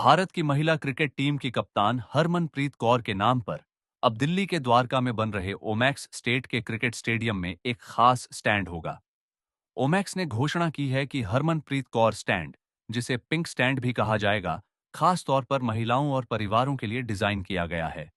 भारत की महिला cricket team की कप्तान हरमनप्रीत कौर के नाम पर अब दिल्ली के द्वारका में बन रहे ओमैक्स स्टेट के क्रिकेट स्टेडियम में एक खास स्टैंड होगा। ओमैक्स ने घोषणा की है कि हरमनप्रीत कौर स्टैंड, जिसे पिंक स्टैंड भी कहा जाएगा, खास तौर पर महिलाओं और परिवारों के लिए डिजाइन किया गया है।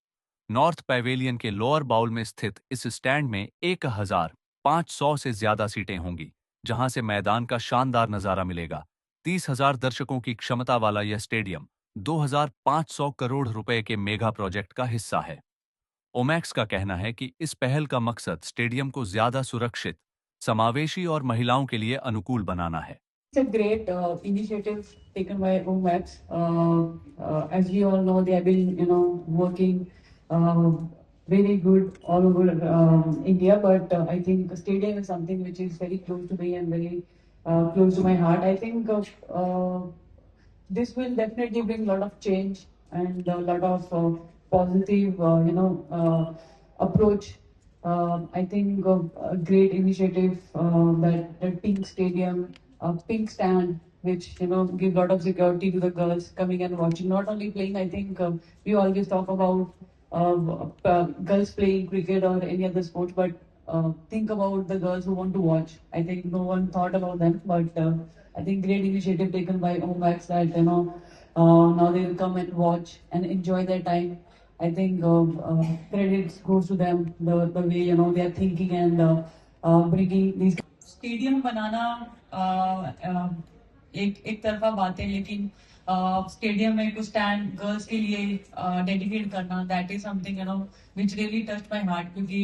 नॉर्थ पैवेलियन के लोअर बाउल में स्थित इस स्टैंड में 1500 से ज्यादा सीटें होंगी, जहां से मैदान का शानदार नजारा मिलेगा। 30,000 दर्शकों की क्षमता वाला यह स्टेडियम 2,500 करोड़ रुपए के मेगा प्रोजेक्ट का हिस्सा है। ओमैक्स का कहना है कि इस पहल का मकसद स्टेडियम को ज्यादा सुरक्षित, समावेशी और महिलाओं के लिए अनुकूल बनाना है। It's a great initiative taken by OMAX. As we all know, they have been, working uh, very good all over India. But I think stadium is something which is very close to me and very close to my heart. I think this will definitely bring a lot of change and a lot of positive, approach. I think a great initiative that Pink Stadium, Pink Stand, which give a lot of security to the girls coming and watching. Not only playing, I think we always talk about girls playing cricket or any other sports, but think about the girls who want to watch. I think no one thought about them, but I think great initiative taken by OMAX that now they will come and watch and enjoy their time. I think credits goes to them the way they are thinking and bringing these stadium बनाना एक तरफा बात है, लेकिन stadium में कुछ stand girls के लिए dedicate करना, that is something which really touched my heart, क्योंकि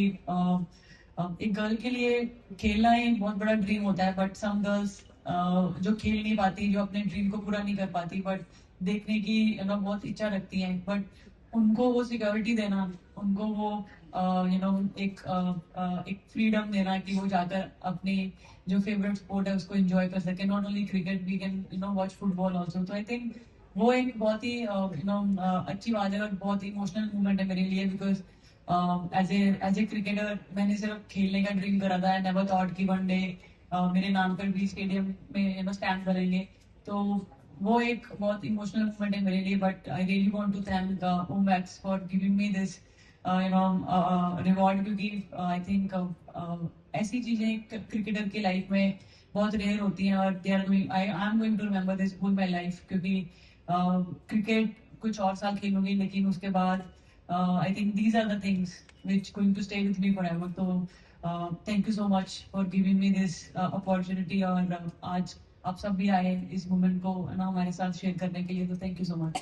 एक गर्ल के लिए खेलना एक बहुत बड़ा ड्रीम होता है, बट सम गर्ल्स जो खेल नहीं पाती, जो अपने ड्रीम को पूरा नहीं कर पाती, बट देखने की बहुत इच्छा रखती हैं, बट उनको वो सिक्योरिटी देना, उनको वो एक फ्रीडम देना कि वो जाकर अपने जो फेवरेट स्पोर्ट है उसको एंजॉय कर सके। Not only cricket, we can watch football also. तो आई थिंक वो एक बहुत ही अच्छी बात है और बहुत ही इमोशनल मोमेंट है मेरे लिए, बिकॉज एज ए क्रिकेटर मैंने सिर्फ खेलने का ड्रीम करा था। आई नेवर थॉट कि वन डे मेरे नाम पर भी स्टेडियम में स्टैंड करेंगे। तो वो एक बहुत इमोशनल मोमेंट है मेरे लिए, but I really want to thank Omaxe for giving me this reward, क्योंकि आई थिंक ऐसी चीजें क्रिकेटर की लाइफ में बहुत रेयर होती हैं और they are going, I am going to remember this whole my life, क्योंकि क्रिकेट कुछ और साल खेलूंगी, लेकिन उसके बाद I think these are the things which going to stay with me forever. तो thank you so much for giving me this opportunity, और आज आप सब भी आए इस मोमेंट को हमारे साथ शेयर करने के लिए, तो थैंक यू सो मच।